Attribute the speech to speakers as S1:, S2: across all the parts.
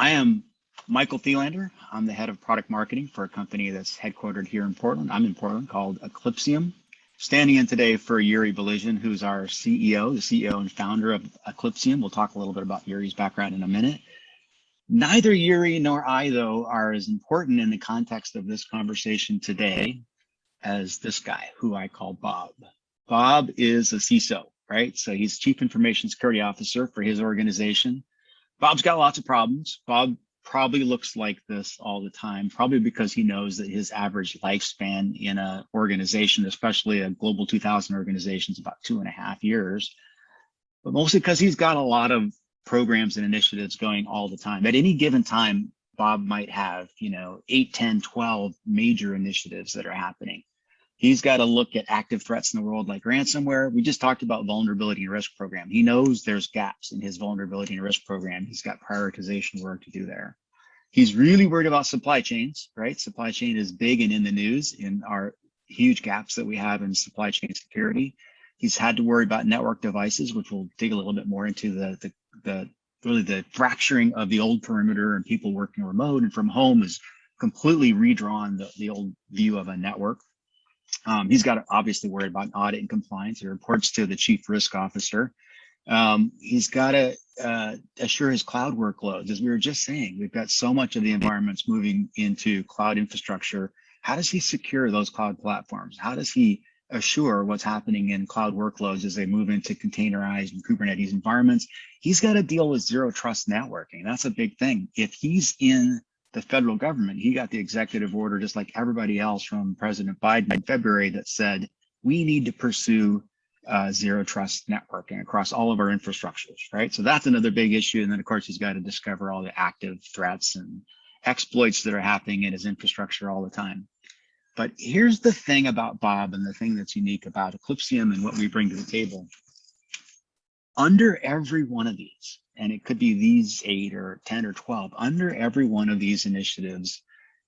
S1: I am Michael Thielander. I'm the head of product marketing for a company that's headquartered here in Portland. I'm in Portland, called Eclypsium. Standing in today for Yuri Belizhin, who's our CEO, the CEO and founder of Eclypsium. We'll talk a little bit about Yuri's background in a minute. Neither Yuri nor I, though, are as important in the context of this conversation today as this guy, who I call Bob. Bob is a CISO, right? So he's Chief Information Security Officer for his organization. Bob's got lots of problems. Bob probably looks like this all the time, probably because he knows that his average lifespan in an organization, especially a Global 2000 organization, is about 2.5 years, but mostly because he's got a lot of programs and initiatives going all the time. At any given time, Bob might have, 8, 10, 12 major initiatives that are happening. He's got to look at active threats in the world like ransomware. We just talked about vulnerability and risk program. He knows there's gaps in his vulnerability and risk program. He's got prioritization work to do there. He's really worried about supply chains, right? Supply chain is big and in the news in our huge gaps that we have in supply chain security. He's had to worry about network devices, which we'll dig a little bit more into the fracturing of the old perimeter and people working remote and from home is completely redrawn the old view of a network. He's got to obviously worry about audit and compliance. He reports to the chief risk officer. He's got to assure his cloud workloads. As we were just saying, we've got so much of the environments moving into cloud infrastructure. How does he secure those cloud platforms? How does he assure what's happening in cloud workloads as they move into containerized and Kubernetes environments? He's got to deal with zero trust networking. That's a big thing. If he's in the federal government, he got the executive order, just like everybody else, from President Biden in February that said, we need to pursue zero trust networking across all of our infrastructures, right? So that's another big issue. And then of course, he's got to discover all the active threats and exploits that are happening in his infrastructure all the time. But here's the thing about Bob and the thing that's unique about Eclypsium and what we bring to the table. Under every one of these, and it could be these 8 or 10 or 12, under every one of these initiatives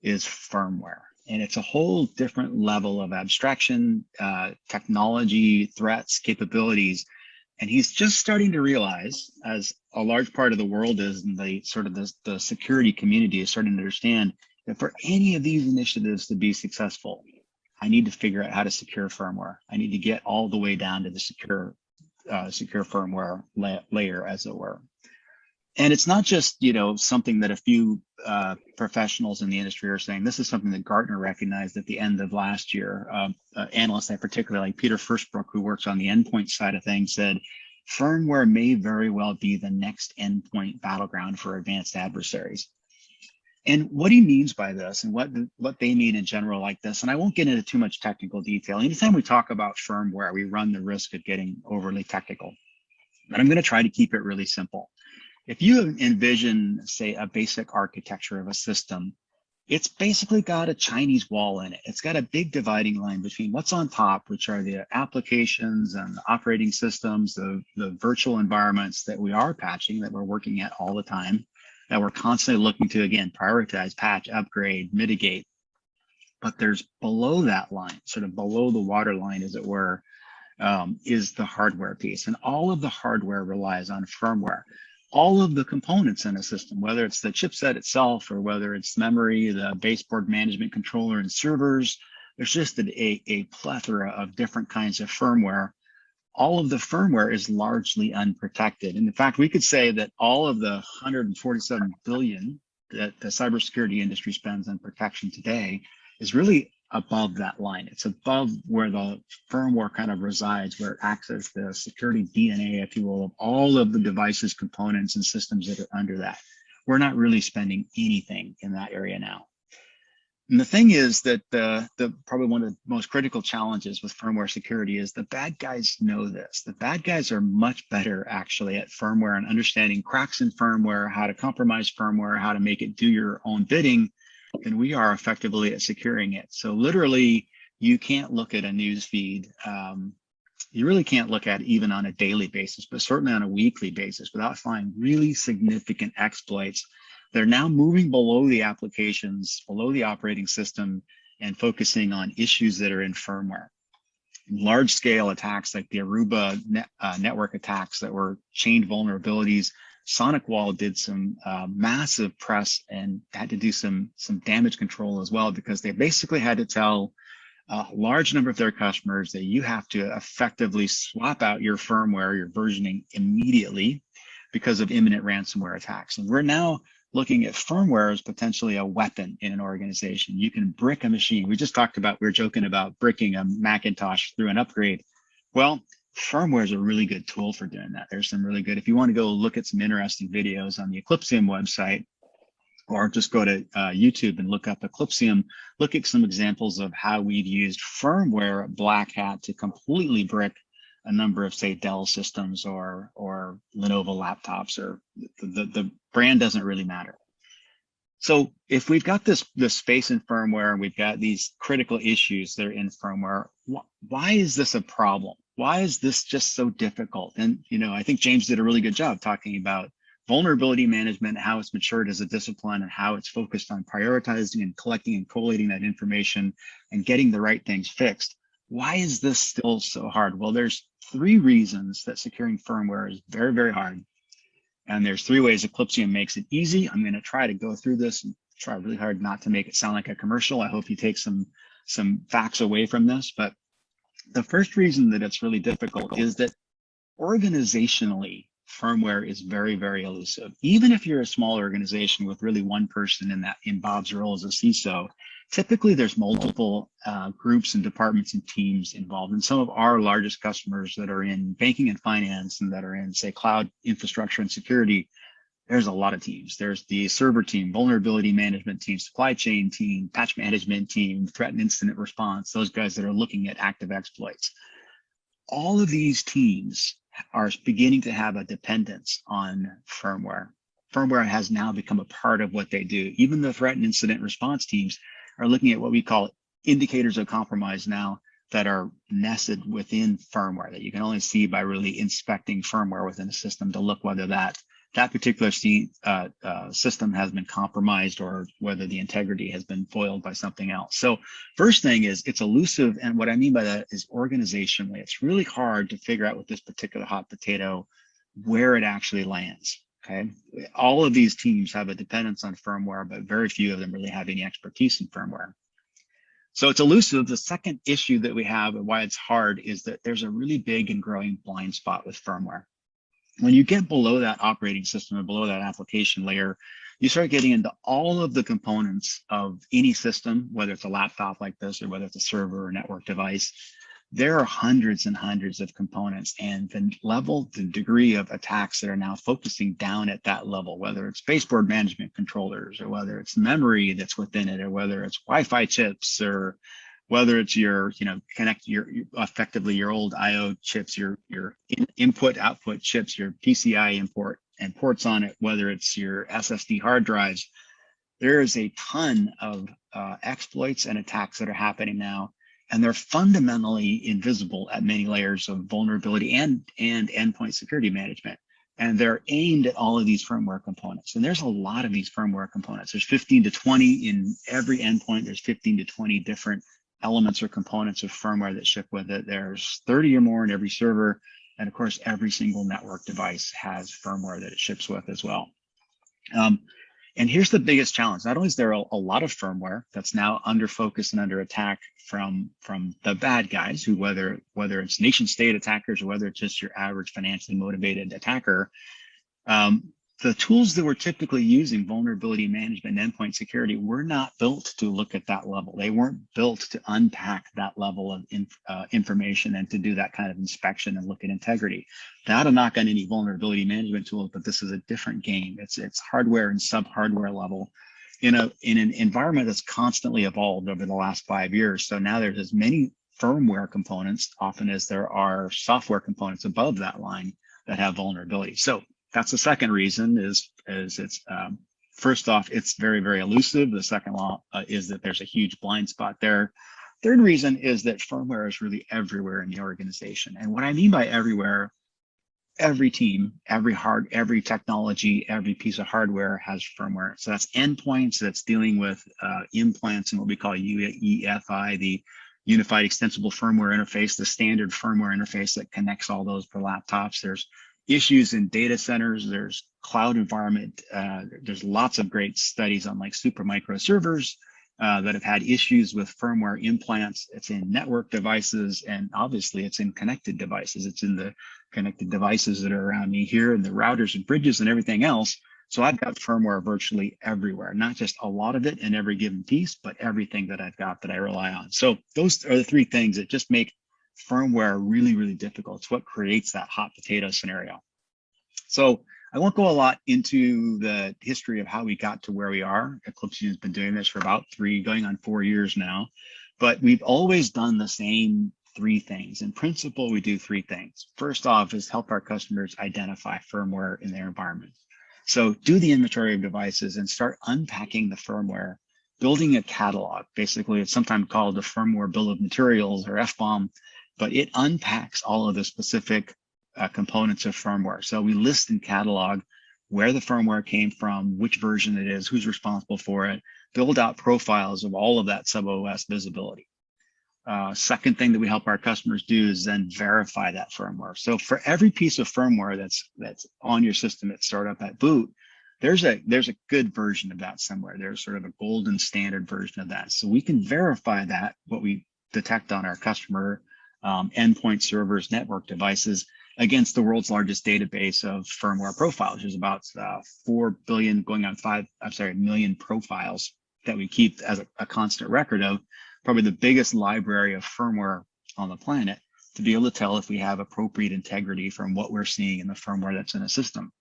S1: is firmware. And it's a whole different level of abstraction, technology, threats, capabilities. And he's just starting to realize, as a large part of the world is, and the security community is starting to understand, that for any of these initiatives to be successful, I need to figure out how to secure firmware. I need to get all the way down to the secure firmware layer, as it were. And it's not just, something that a few professionals in the industry are saying. This is something that Gartner recognized at the end of last year. Analysts, in particular, like Peter Furstbrook, who works on the endpoint side of things, said firmware may very well be the next endpoint battleground for advanced adversaries. And what he means by this, and what they mean in general like this, and I won't get into too much technical detail. Anytime we talk about firmware, we run the risk of getting overly technical. But I'm going to try to keep it really simple. If you envision, say, a basic architecture of a system, it's basically got a Chinese wall in it. It's got a big dividing line between what's on top, which are the applications and the operating systems, the virtual environments that we are patching, that we're working at all the time, that we're constantly looking to, again, prioritize, patch, upgrade, mitigate. But there's below that line, sort of below the waterline, as it were, is the hardware piece. And all of the hardware relies on firmware. All of the components in a system, whether it's the chipset itself or whether it's memory, the baseboard management controller and servers, there's just a plethora of different kinds of firmware. All of the firmware is largely unprotected. And in fact, we could say that all of the $147 billion that the cybersecurity industry spends on protection today is really above that line. It's above where the firmware kind of resides, where it acts as the security DNA, if you will, of all of the devices, components, and systems that are under that. We're not really spending anything in that area now. And the thing is that probably one of the most critical challenges with firmware security is the bad guys know this. The bad guys are much better actually at firmware and understanding cracks in firmware, how to compromise firmware, how to make it do your own bidding, than we are effectively at securing it. So literally, you can't look at a news feed. You really can't look at it even on a daily basis, but certainly on a weekly basis without finding really significant exploits. They're now moving below the applications, below the operating system, and focusing on issues that are in firmware. Large-scale attacks like the Aruba network attacks that were chained vulnerabilities SonicWall did some massive press and had to do some damage control as well, because they basically had to tell a large number of their customers that you have to effectively swap out your firmware, your versioning immediately because of imminent ransomware attacks. And we're now looking at firmware as potentially a weapon in an organization. You can brick a machine. We were joking about bricking a Macintosh through an upgrade. Well, firmware is a really good tool for doing that. There's some really good, if you want to go look at some interesting videos on the Eclypsium website, or just go to YouTube and look up Eclypsium, look at some examples of how we've used firmware Black Hat to completely brick a number of, say, Dell systems or Lenovo laptops, or the brand doesn't really matter. So if we've got this space in firmware and we've got these critical issues that are in firmware, why is this a problem? Why is this just so difficult? And, I think James did a really good job talking about vulnerability management, how it's matured as a discipline, and how it's focused on prioritizing and collecting and collating that information and getting the right things fixed. Why is this still so hard? Well, there's 3 reasons that securing firmware is very, very hard. And there's 3 ways Eclypsium makes it easy. I'm going to try to go through this and try really hard not to make it sound like a commercial. I hope you take some facts away from this. But the first reason that it's really difficult is that organizationally, firmware is very, very elusive. Even if you're a small organization with really one person in Bob's role as a CISO, typically there's multiple groups and departments and teams involved. And some of our largest customers that are in banking and finance and that are in, say, cloud infrastructure and security, there's a lot of teams. There's the server team, vulnerability management team, supply chain team, patch management team, threat and incident response, those guys that are looking at active exploits. All of these teams are beginning to have a dependence on firmware. Firmware has now become a part of what they do. Even the threat and incident response teams are looking at what we call indicators of compromise now that are nested within firmware that you can only see by really inspecting firmware within a system to look whether that particular system has been compromised or whether the integrity has been foiled by something else. So first thing is it's elusive. And what I mean by that is organizationally, it's really hard to figure out with this particular hot potato where it actually lands. Okay. All of these teams have a dependence on firmware, but very few of them really have any expertise in firmware. So it's elusive. The second issue that we have and why it's hard is that there's a really big and growing blind spot with firmware. When you get below that operating system and below that application layer, you start getting into all of the components of any system, whether it's a laptop like this or whether it's a server or network device. There are hundreds and hundreds of components, and the degree of attacks that are now focusing down at that level, whether it's baseboard management controllers or whether it's memory that's within it or whether it's Wi-Fi chips or whether it's your, effectively your old IO chips, your input output chips, your PCI import and ports on it, whether it's your SSD hard drives. There is a ton of exploits and attacks that are happening now, and they're fundamentally invisible at many layers of vulnerability and endpoint security management. And they're aimed at all of these firmware components. And there's a lot of these firmware components. There's 15 to 20 in every endpoint. There's 15 to 20 different elements or components of firmware that ship with it. There's 30 or more in every server. And of course, every single network device has firmware that it ships with as well. And here's the biggest challenge. Not only is there a lot of firmware that's now under focus and under attack from the bad guys, who whether it's nation state attackers or whether it's just your average financially motivated attacker, the tools that we're typically using, vulnerability management and endpoint security, were not built to look at that level. They weren't built to unpack that level of information and to do that kind of inspection and look at integrity. Not a knock on any vulnerability management tools, but this is a different game. It's hardware and sub-hardware level in an environment that's constantly evolved over the last 5 years. So now there's as many firmware components often as there are software components above that line that have vulnerability. So that's the second reason is it's first off, it's very, very elusive. The second law is that there's a huge blind spot there. Third reason is that firmware is really everywhere in the organization. And what I mean by everywhere, every team, every technology, every piece of hardware has firmware. So that's endpoints, that's dealing with implants and what we call UEFI, the Unified Extensible Firmware Interface, the standard firmware interface that connects all those for laptops. There's issues in data centers, there's cloud environment, there's lots of great studies on like super micro servers that have had issues with firmware implants. It's in network devices, and obviously it's in connected devices. It's in the connected devices that are around me here, and the routers and bridges and everything else. So I've got firmware virtually everywhere, not just a lot of it in every given piece, but everything that I've got that I rely on. So those are the three things that just make firmware really, really difficult. It's what creates that hot potato scenario. So I won't go a lot into the history of how we got to where we are. Eclypsium has been doing this for about going on 4 years now, but we've always done the same three things. In principle, we do three things. First off is help our customers identify firmware in their environment. So do the inventory of devices and start unpacking the firmware, building a catalog. Basically, it's sometimes called the firmware bill of materials or FBOM, but it unpacks all of the specific components of firmware. So we list and catalog where the firmware came from, which version it is, who's responsible for it, build out profiles of all of that sub-OS visibility. Second thing that we help our customers do is then verify that firmware. So for every piece of firmware that's on your system at startup at boot, there's a good version of that somewhere. There's sort of a golden standard version of that. So we can verify that, what we detect on our customer endpoint servers, network devices, against the world's largest database of firmware profiles. There's about 4 billion going on million profiles that we keep as a constant record of. Probably the biggest library of firmware on the planet to be able to tell if we have appropriate integrity from what we're seeing in the firmware that's in a system.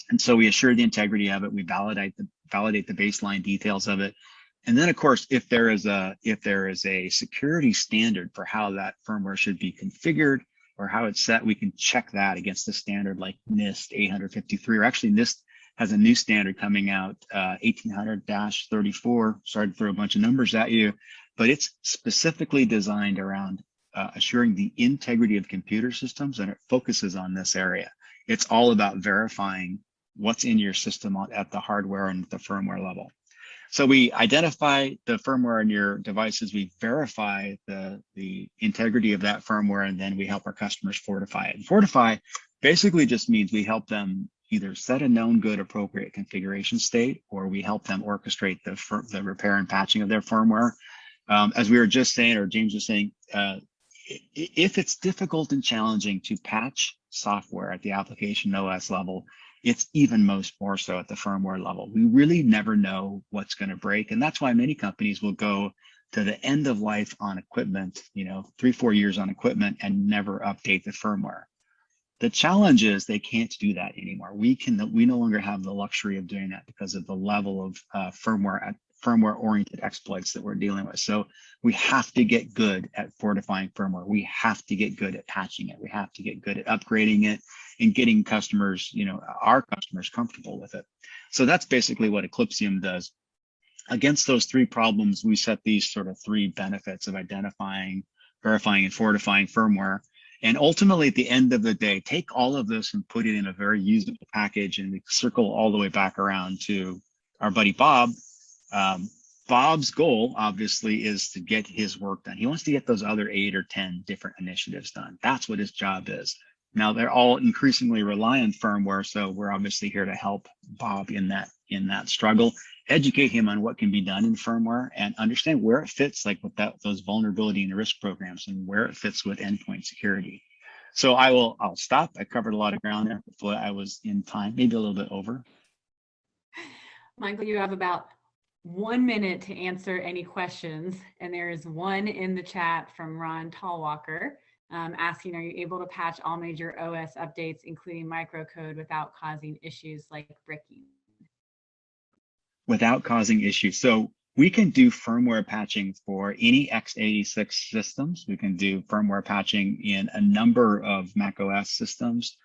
S1: And so we assure the integrity of it. We validate the baseline details of it. And then, of course, if there is a security standard for how that firmware should be configured or how it's set, we can check that against the standard like NIST 853, or actually NIST has a new standard coming out, 1800-34. Sorry to throw a bunch of numbers at you, but it's specifically designed around assuring the integrity of computer systems, and it focuses on this area. It's all about verifying what's in your system at the hardware and the firmware level. So we identify the firmware in your devices, we verify the integrity of that firmware, and then we help our customers fortify it. And fortify basically just means we help them either set a known good appropriate configuration state, or we help them orchestrate the repair and patching of their firmware. As we were just saying, or James was saying, if it's difficult and challenging to patch software at the application OS level, it's even more so at the firmware level. We really never know what's going to break. And that's why many companies will go to the end of life on equipment, 3-4 years on equipment, and never update the firmware. The challenge is they can't do that anymore. We no longer have the luxury of doing that because of the level of firmware-oriented exploits that we're dealing with. So we have to get good at fortifying firmware. We have to get good at patching it. We have to get good at upgrading it and getting customers, our customers, comfortable with it. So that's basically what Eclypsium does. Against those three problems, we set these sort of three benefits of identifying, verifying, and fortifying firmware. And ultimately, at the end of the day, take all of this and put it in a very usable package, and we circle all the way back around to our buddy Bob. Bob's goal, obviously, is to get his work done. He wants to get those other 8 or 10 different initiatives done. That's what his job is. Now, they're all increasingly rely on firmware, so we're obviously here to help Bob in that struggle, educate him on what can be done in firmware, and understand where it fits, like with those vulnerability and risk programs, and where it fits with endpoint security. So I'll stop. I covered a lot of ground there. Hopefully I was in time, maybe a little bit over.
S2: Michael, you have about 1 minute to answer any questions, and there is one in the chat from Ron Tallwalker asking, are you able to patch all major OS updates, including microcode, without causing issues like bricking?
S1: Without causing issues. So we can do firmware patching for any x86 systems. We can do firmware patching in a number of macOS systems,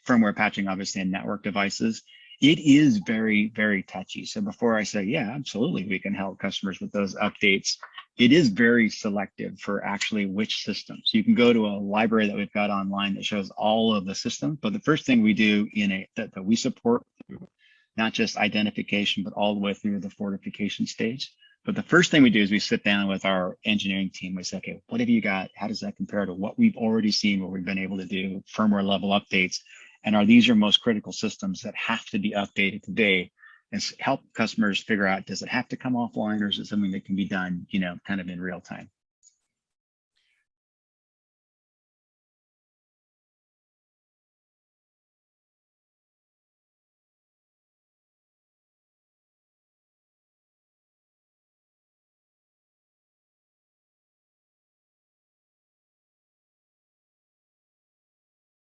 S1: firmware patching obviously in network devices. It is very, very touchy. So before I say, yeah, absolutely, we can help customers with those updates, it is very selective for actually which systems. You can go to a library that we've got online that shows all of the systems, but the first thing we do that we support, not just identification, but all the way through the fortification stage. But the first thing we do is we sit down with our engineering team. We say, okay, what have you got? How does that compare to what we've already seen, what we've been able to do, firmware level updates? And are these your most critical systems that have to be updated today? And help customers figure out, does it have to come offline, or is it something that can be done, kind of in real time?